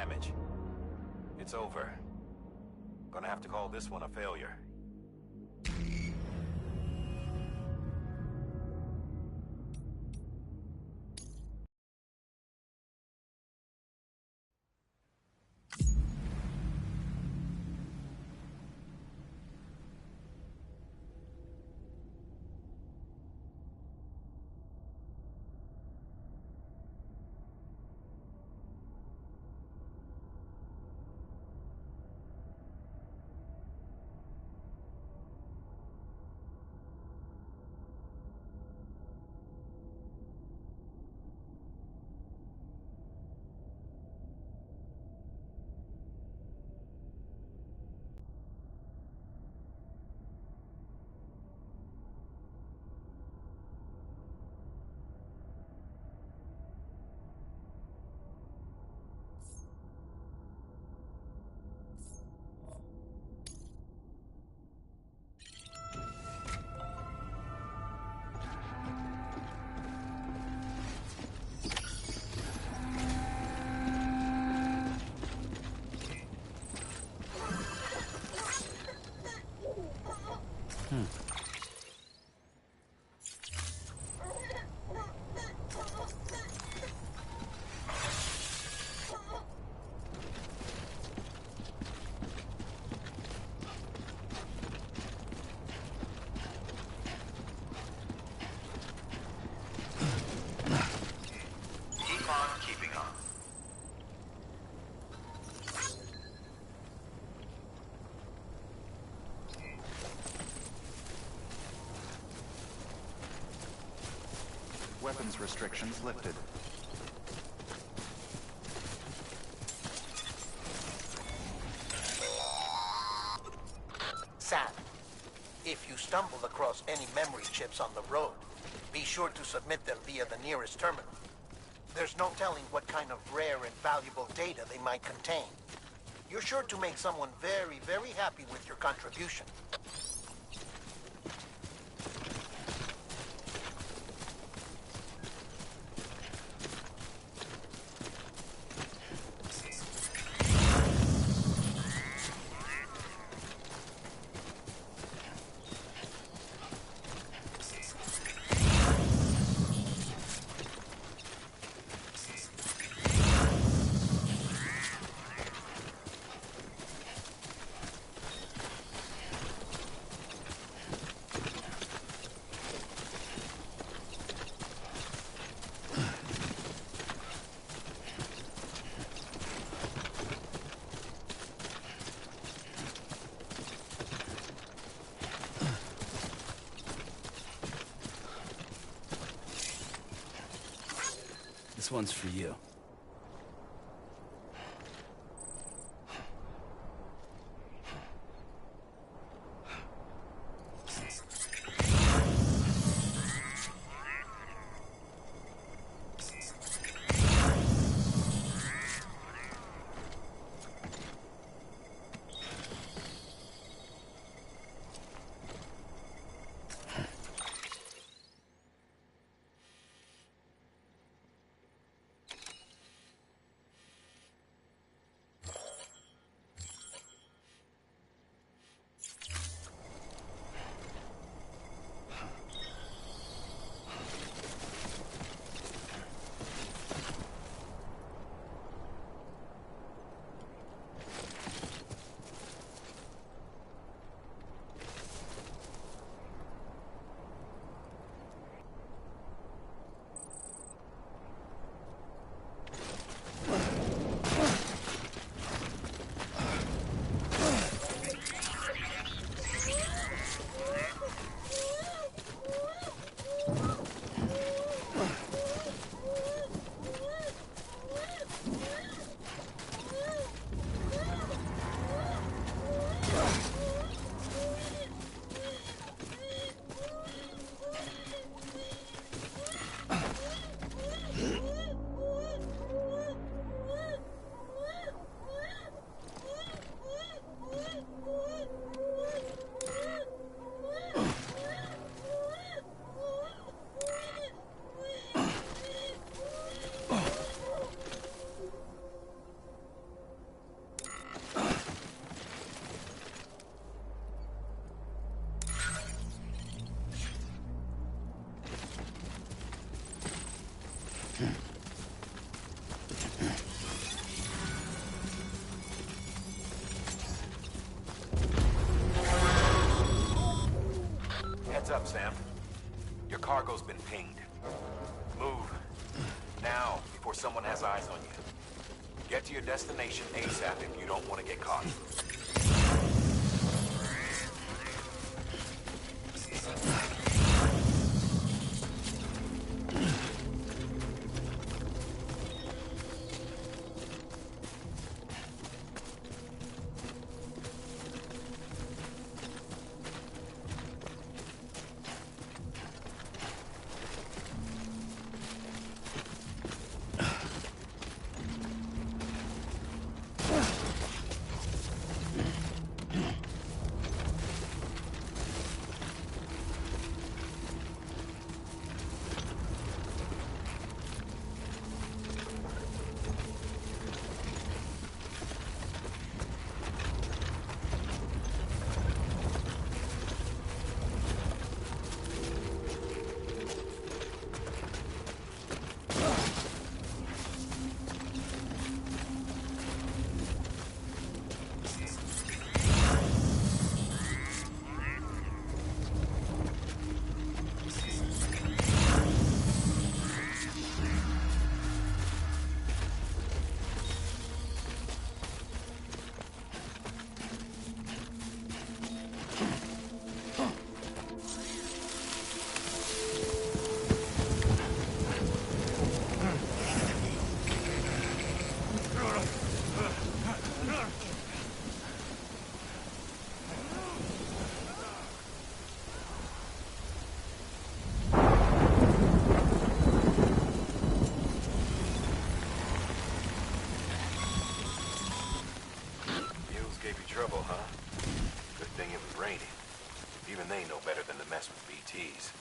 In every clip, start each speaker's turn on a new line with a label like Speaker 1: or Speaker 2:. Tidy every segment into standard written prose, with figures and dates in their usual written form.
Speaker 1: damage. It's over. Gonna have to call this one a failure.
Speaker 2: Weapons restrictions lifted.
Speaker 3: Sam, if you stumble across any memory chips on the road, be sure to submit them via the nearest terminal. There's no telling what kind of rare and valuable data they might contain. You're sure to make someone very, very happy with your contribution.
Speaker 4: This one's for you.
Speaker 1: Heads up, Sam. Your cargo's been pinged. Move. Now, before someone has eyes on you. Get to your destination ASAP if you don't want to get caught. Trouble, huh? Good thing it was raining. Even they know better than to mess with BTs.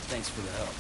Speaker 4: Thanks for the help.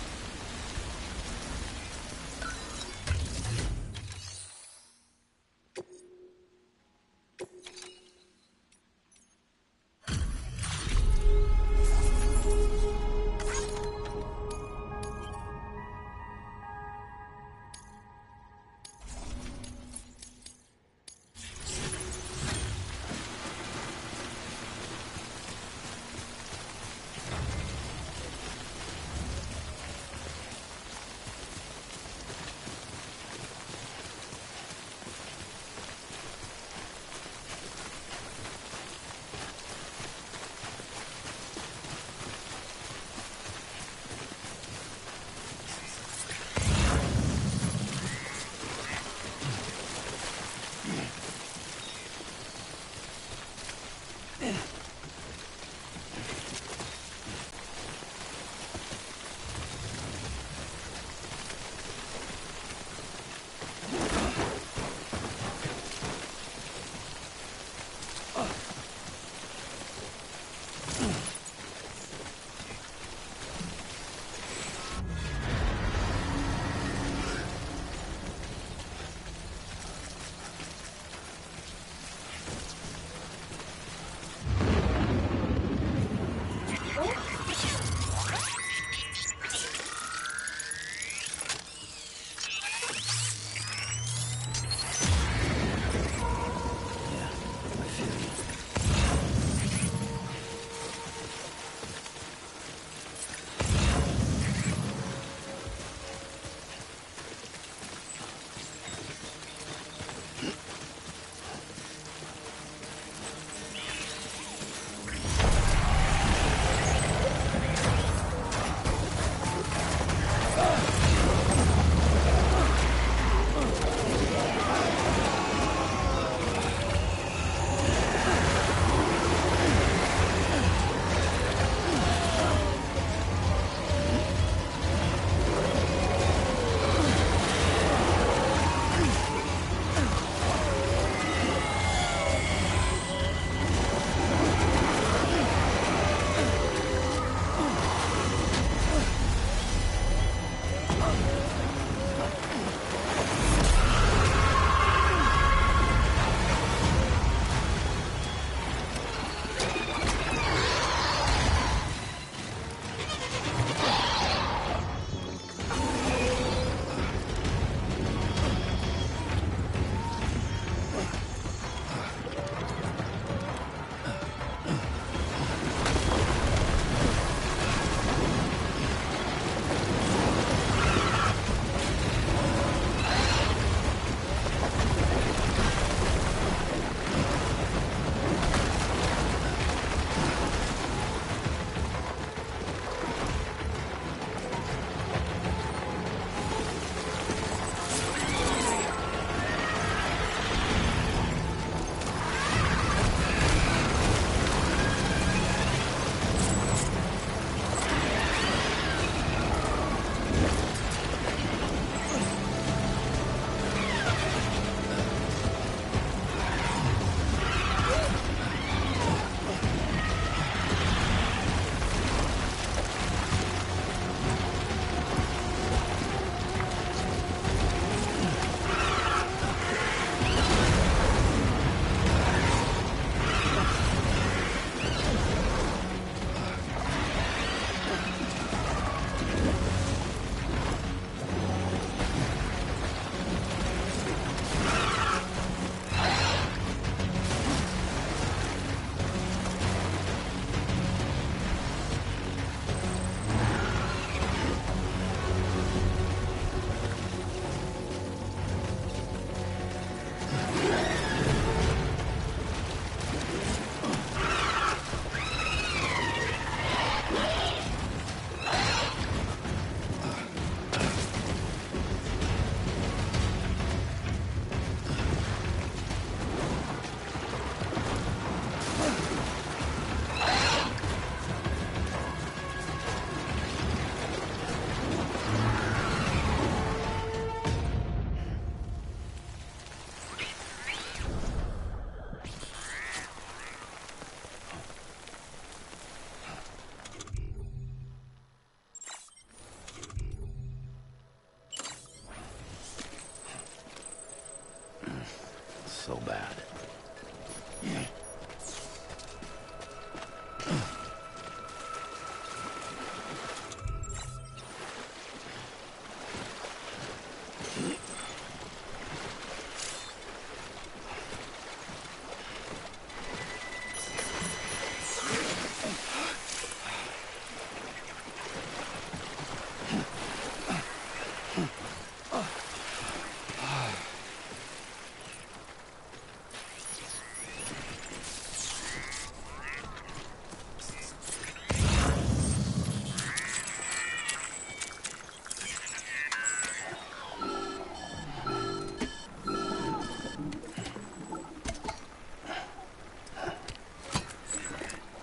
Speaker 5: so bad.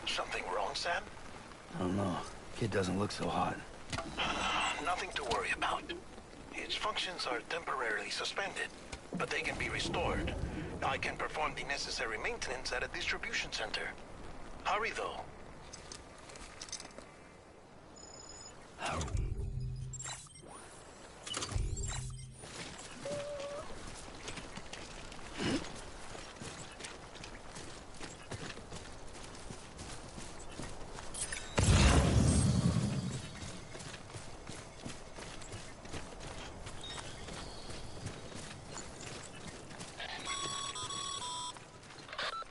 Speaker 3: Something wrong, Sam?
Speaker 5: I don't know. Kid doesn't look so hot.
Speaker 3: Nothing to worry about. Its functions are temporarily suspended, but they can be restored. I can perform the necessary maintenance at a distribution center. Hurry, though.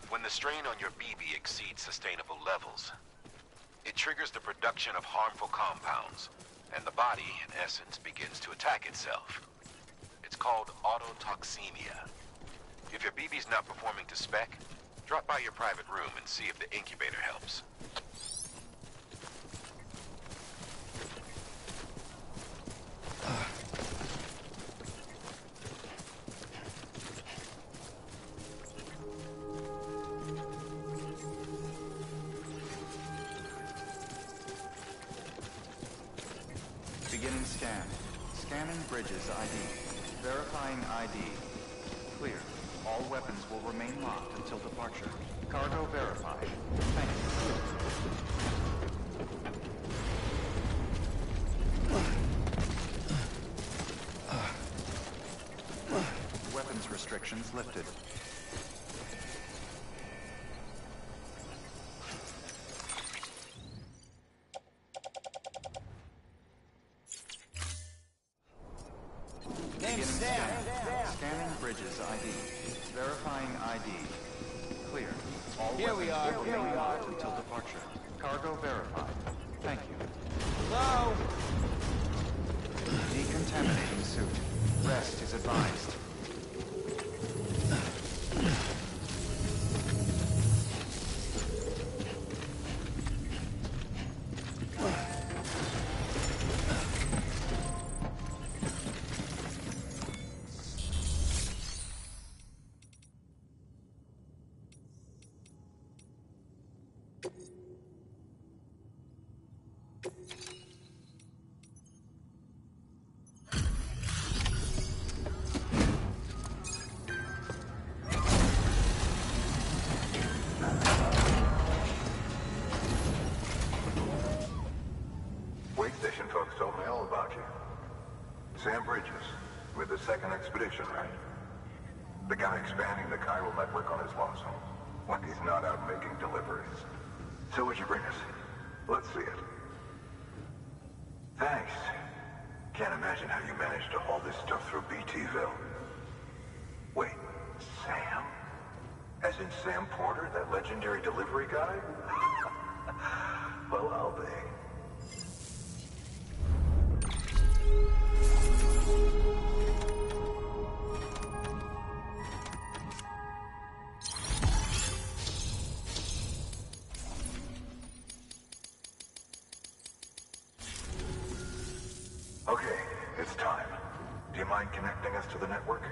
Speaker 1: When the strain on your BB exceeds sustainable levels, it triggers the production of harmful compounds, and the body, in essence, begins to attack itself. It's called autotoxemia. If your BB's not performing to spec, drop by your private room and see if the incubator helps.
Speaker 2: Beginning scan. Scanning bridges ID. Verifying ID. Clear. All weapons will remain locked until departure. Cargo verified. Thank you. Weapons restrictions lifted. Scanning bridges ID. Verifying ID. Clear. All
Speaker 4: Here we are.
Speaker 2: will remain locked until departure. Cargo verified. Thank you.
Speaker 4: Hello?
Speaker 2: Decontaminating suit. Rest is advised.
Speaker 6: Wait station folks told me all about you. Sam Bridges, with the second expedition, right? The guy expanding the chiral network on his lonesome, when he's not out making deliveries. So what'd you bring us? Let's see it. Thanks. Can't imagine how you managed to haul this stuff through BTville. Wait, Sam? As in Sam Porter, that legendary delivery guy? Well, I'll be. Okay, it's time. Do you mind connecting us to the network?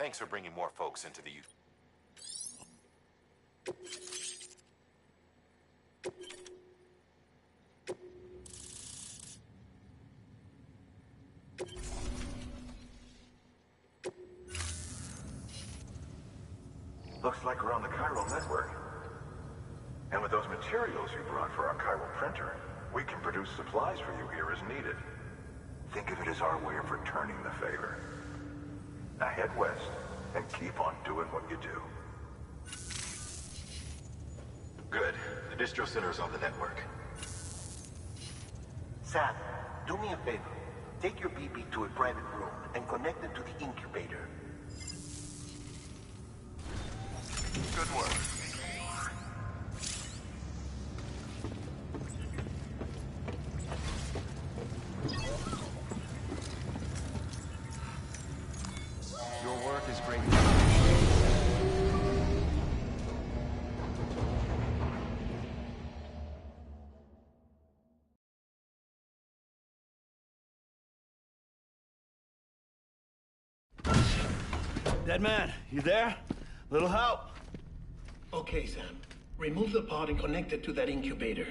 Speaker 1: Thanks for bringing more folks into the...
Speaker 6: Looks like we're on the chiral network. And with those materials you brought for our chiral printer, we can produce supplies for you here as needed. Think of it as our way of returning the favor. Now head west and keep on doing what you do.
Speaker 1: Good. The distro center's on the network.
Speaker 3: Sam, do me a favor. Take your BB to a private room and connect it to the incubator.
Speaker 6: Good work.
Speaker 2: Your work is great.
Speaker 5: Dead man, you there? Little help?
Speaker 3: Okay, Sam. Remove the pod and connect it to that incubator.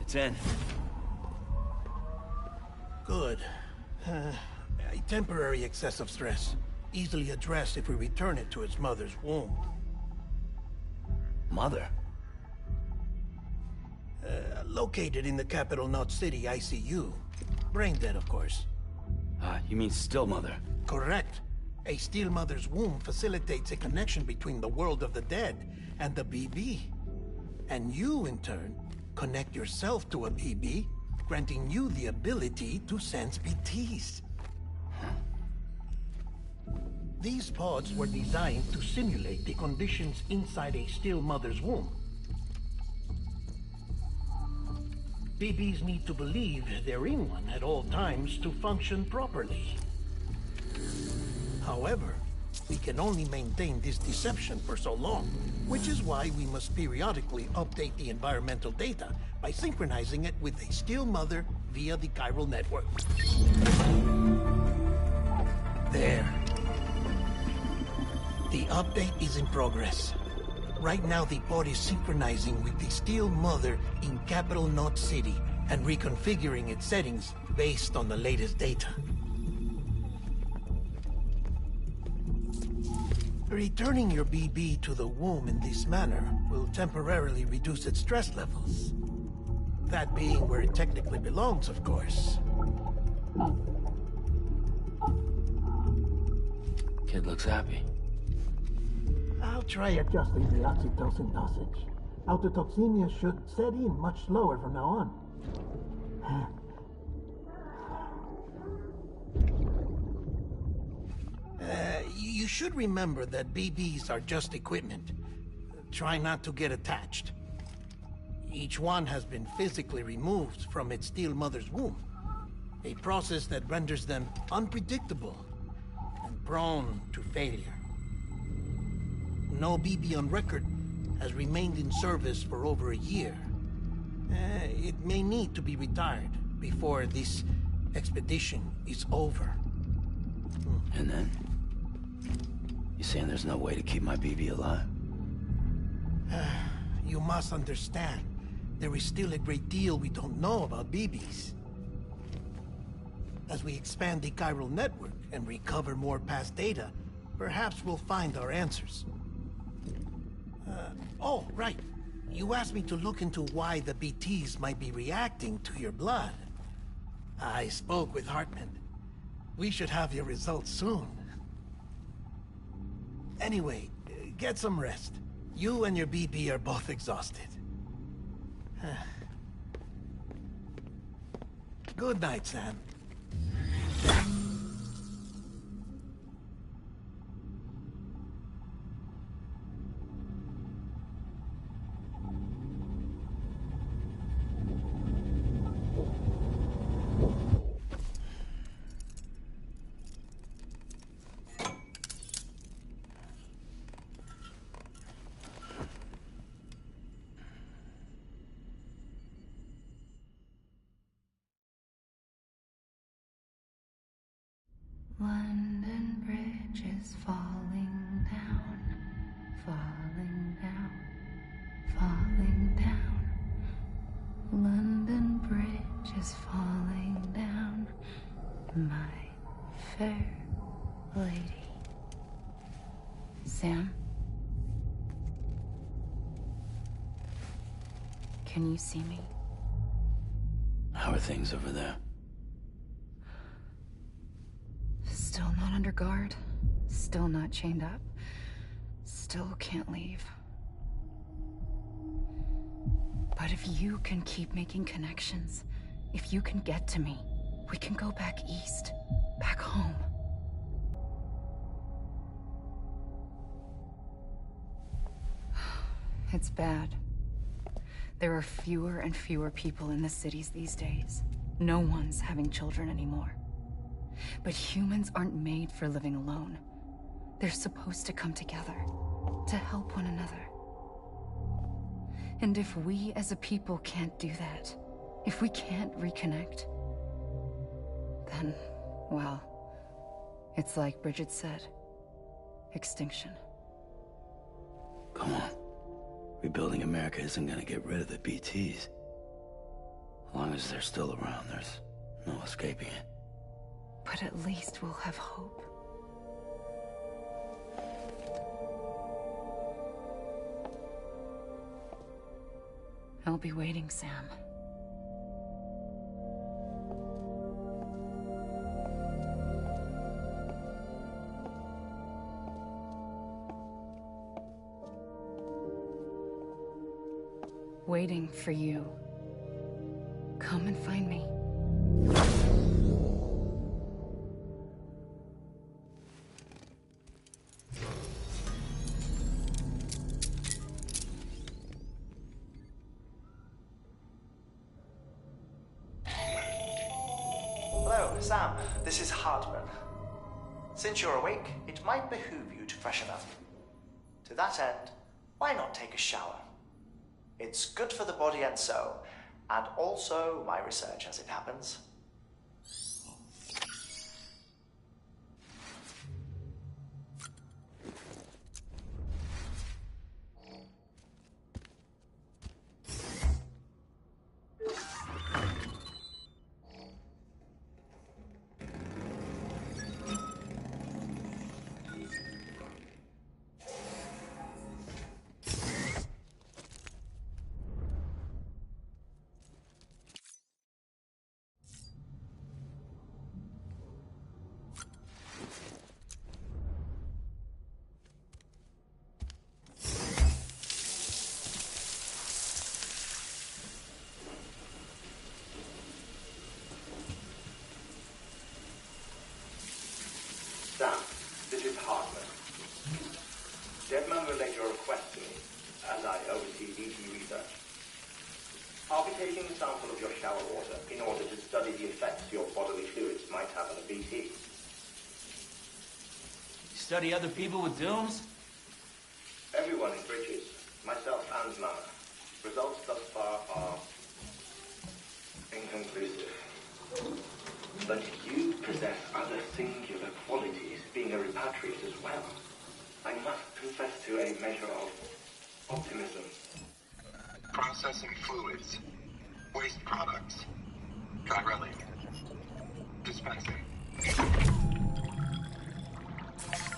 Speaker 5: It's in.
Speaker 3: Good. A temporary excessive stress. Easily addressed if we return it to its mother's womb.
Speaker 5: Mother?
Speaker 3: Located in the capital Knot City ICU. Brain dead, of course.
Speaker 5: You mean still mother?
Speaker 3: Correct. A still mother's womb facilitates a connection between the world of the dead and the BB. And you, in turn, connect yourself to a BB, granting you the ability to sense BTs. These pods were designed to simulate the conditions inside a still mother's womb. BBs need to believe they're in one at all times to function properly. However, we can only maintain this deception for so long, which is why we must periodically update the environmental data by synchronizing it with a still mother via the chiral network. There. The update is in progress. Right now, the pod is synchronizing with the Steel Mother in Capital Knot City and reconfiguring its settings based on the latest data. Returning your BB to the womb in this manner will temporarily reduce its stress levels. That being where it technically belongs, of course.
Speaker 5: Kid looks happy.
Speaker 3: I'll try adjusting the oxytocin dosage. Autotoxemia should set in much slower from now on. You should remember that BBs are just equipment. Try not to get attached. Each one has been physically removed from its steel mother's womb. A process that renders them unpredictable and prone to failure. No BB on record has remained in service for over a year. It may need to be retired before this expedition is over.
Speaker 5: And then? You saying there's no way to keep my BB alive?
Speaker 3: You must understand, there is still a great deal we don't know about BBs. As we expand the chiral network and recover more past data, perhaps we'll find our answers. Oh, right. You asked me to look into why the BTs might be reacting to your blood. I spoke with Hartman. We should have your results soon. Anyway, get some rest. You and your BB are both exhausted. Good night, Sam.
Speaker 7: is falling down, falling down, falling down. London Bridge is falling down, my fair lady. Sam? Can you see me?
Speaker 5: How are things over there?
Speaker 7: Still not under guard. Still not chained up. Still can't leave. But if you can keep making connections, if you can get to me, we can go back east, back home. It's bad. There are fewer and fewer people in the cities these days. No one's having children anymore. But humans aren't made for living alone. They're supposed to come together, to help one another. And if we as a people can't do that, if we can't reconnect, then, well, it's like Bridget said, extinction.
Speaker 5: Come on. Rebuilding America isn't gonna get rid of the BTs. As long as they're still around, there's no escaping it.
Speaker 7: But at least we'll have hope. I'll be waiting, Sam. Waiting for you. Come and find me.
Speaker 8: Hello, Sam. This is Hartman. Since you're awake, it might behoove you to freshen up. To that end, why not take a shower? It's good for the body and soul, and also my research as it happens.
Speaker 9: Sam, this is Hartman. Deadman relayed your request to me, as I oversee BT research. I'll be taking a sample of your shower water in order to study the effects your bodily fluids might have on a BT.
Speaker 4: Study other people with dooms?
Speaker 9: Everyone in Bridges, myself and Mama. Results thus far are inconclusive. But you possess other singular qualities, being a repatriate as well. I must confess to a measure of optimism.
Speaker 6: Processing fluids. Waste products. Try relic. Dispensing.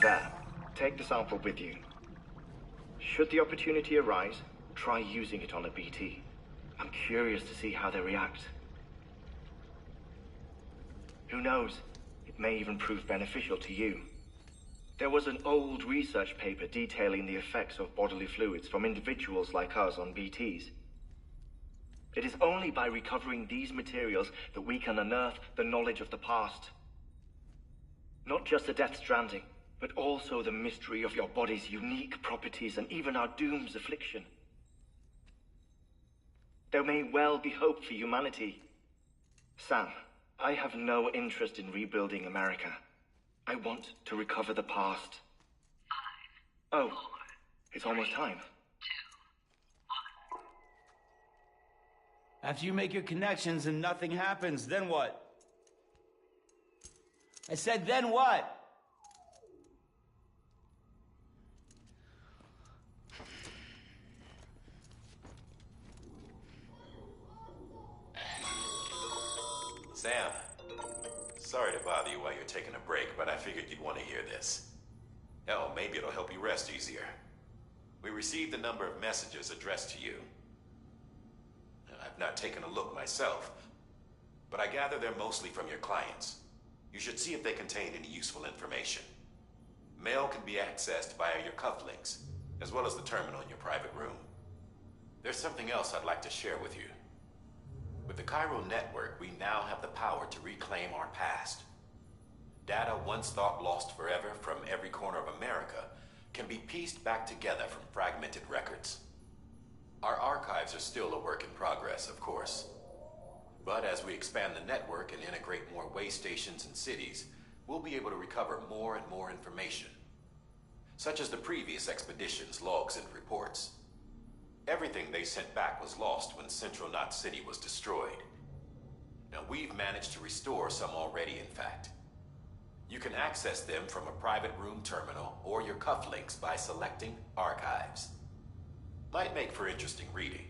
Speaker 9: There. Take the sample with you. Should the opportunity arise, try using it on a BT. I'm curious to see how they react. Who knows? It may even prove beneficial to you. There was an old research paper detailing the effects of bodily fluids from individuals like us on BTs. It is only by recovering these materials that we can unearth the knowledge of the past. Not just the Death Stranding, but also the mystery of your body's unique properties and even our doom's affliction. There may well be hope for humanity. Sam, I have no interest in rebuilding America. I want to recover the past. 5, 4, it's almost time.
Speaker 4: 2, 1. After you make your connections and nothing happens, then what? I said, then what?
Speaker 1: Sam, sorry to bother you while you're taking a break, but I figured you'd want to hear this. Hell, maybe it'll help you rest easier. We received a number of messages addressed to you. I've not taken a look myself, but I gather they're mostly from your clients. You should see if they contain any useful information. Mail can be accessed via your cufflinks, as well as the terminal in your private room. There's something else I'd like to share with you. With the Cairo network, we now have the power to reclaim our past. Data once thought lost forever from every corner of America can be pieced back together from fragmented records. Our archives are still a work in progress, of course. But as we expand the network and integrate more way stations and cities, we'll be able to recover more and more information, such as the previous expedition's logs and reports. Everything they sent back was lost when Central Knot City was destroyed. Now, we've managed to restore some already, in fact. You can access them from a private room terminal or your cufflinks by selecting Archives. Might make for interesting reading.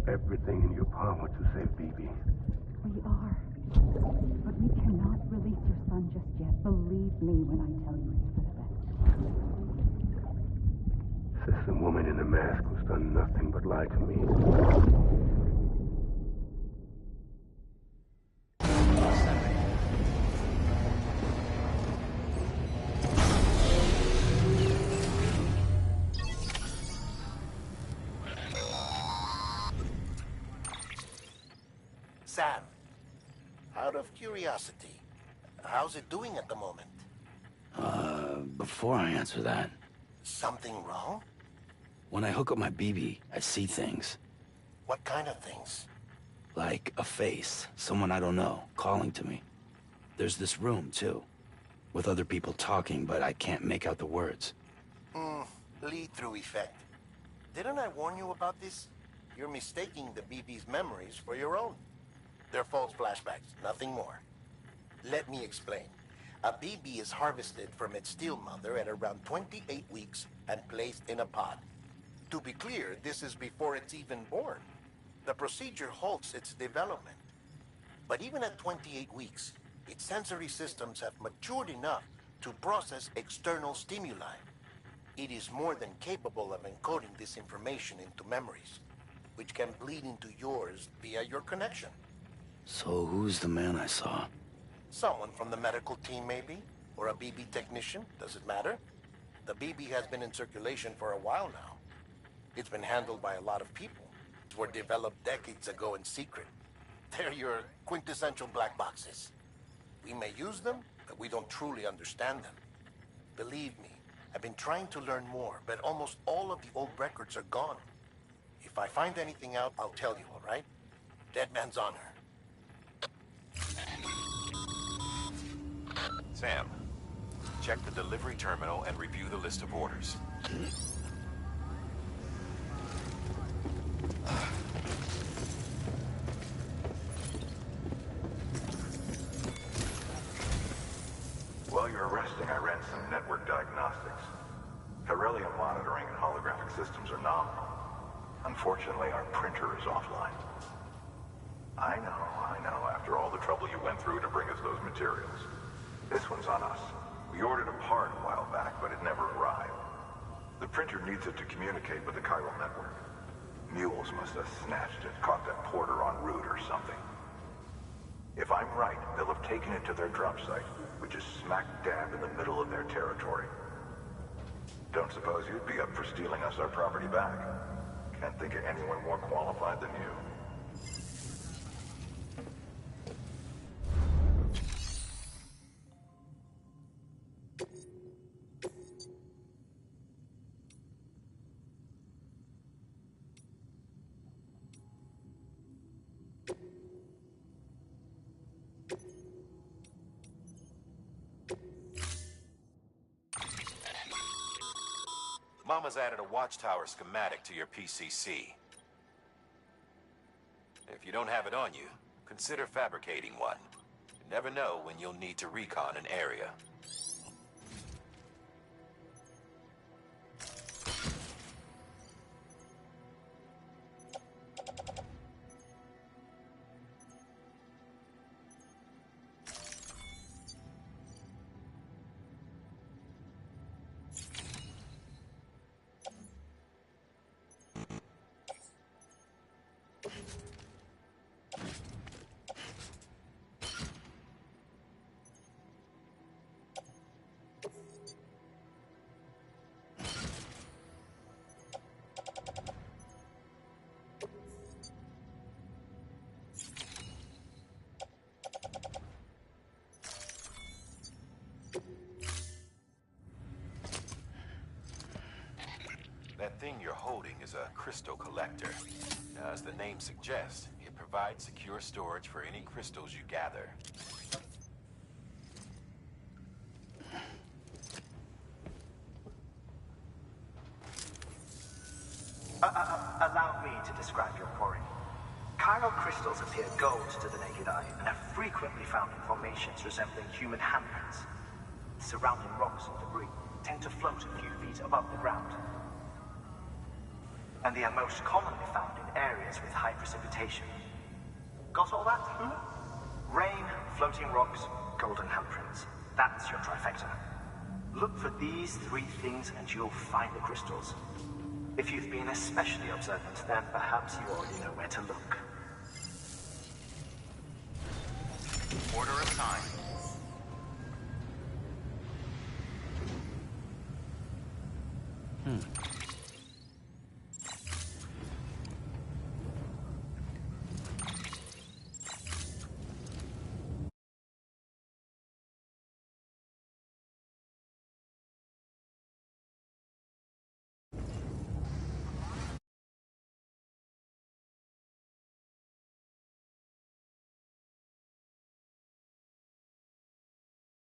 Speaker 10: Everything in your power to save BB.
Speaker 11: We are. But we cannot release your son just yet. Believe me when I tell you it's for the best.
Speaker 10: Says the woman in the mask who's done nothing but lie to me.
Speaker 3: Sam, out of curiosity, how's it doing at the moment?
Speaker 5: Before I answer that,
Speaker 3: Something wrong?
Speaker 5: when I hook up my BB, I see things.
Speaker 3: What kind of things?
Speaker 5: Like a face, someone I don't know, calling to me. There's this room, too, with other people talking, but I can't make out the words.
Speaker 3: Lead-through effect. Didn't I warn you about this? You're mistaking the BB's memories for your own. They're false flashbacks, nothing more. Let me explain. A BB is harvested from its steel mother at around 28 weeks and placed in a pod. To be clear, this is before it's even born. The procedure halts its development. But even at 28 weeks, its sensory systems have matured enough to process external stimuli. It is more than capable of encoding this information into memories, which can bleed into yours via your connection.
Speaker 5: So who's the man I saw?
Speaker 3: Someone from the medical team, maybe? Or a BB technician? Does it matter? The BB has been in circulation for a while now. It's been handled by a lot of people. Were developed decades ago in secret. They're your quintessential black boxes. We may use them, but we don't truly understand them. Believe me, I've been trying to learn more, but almost all of the old records are gone. If I find anything out, I'll tell you, all right? Dead man's honor.
Speaker 1: Sam, check the delivery terminal and review the list of orders.
Speaker 6: While you're resting, I ran some network diagnostics. Beryllium monitoring and holographic systems are nominal. Unfortunately, our printer is offline. I know. After all the trouble you went through to bring us those materials. This one's on us. We ordered a part a while back, but it never arrived. The printer needs it to communicate with the chiral network. Mules must have snatched it, caught that porter en route or something. If I'm right, they'll have taken it to their drop site, which is smack dab in the middle of their territory. Don't suppose you'd be up for stealing us our property back? Can't think of anyone more qualified than you.
Speaker 1: Mama's added a watchtower schematic to your PCC. If you don't have it on you, consider fabricating one. You never know when you'll need to recon an area. That thing you're holding is a crystal collector. Now, as the name suggests, it provides secure storage for any crystals you gather.
Speaker 12: Allow me to describe your quarry. Chiral crystals appear gold to the naked eye and are frequently found in formations resembling human handprints. Surrounding rocks and debris tend to float a few feet above the ground. And they are most commonly found in areas with high precipitation. Got all that? Rain, floating rocks, golden handprints. That's your trifecta. Look for these three things and you'll find the crystals. If you've been especially observant, then perhaps you already know where to look.
Speaker 2: Order assigned.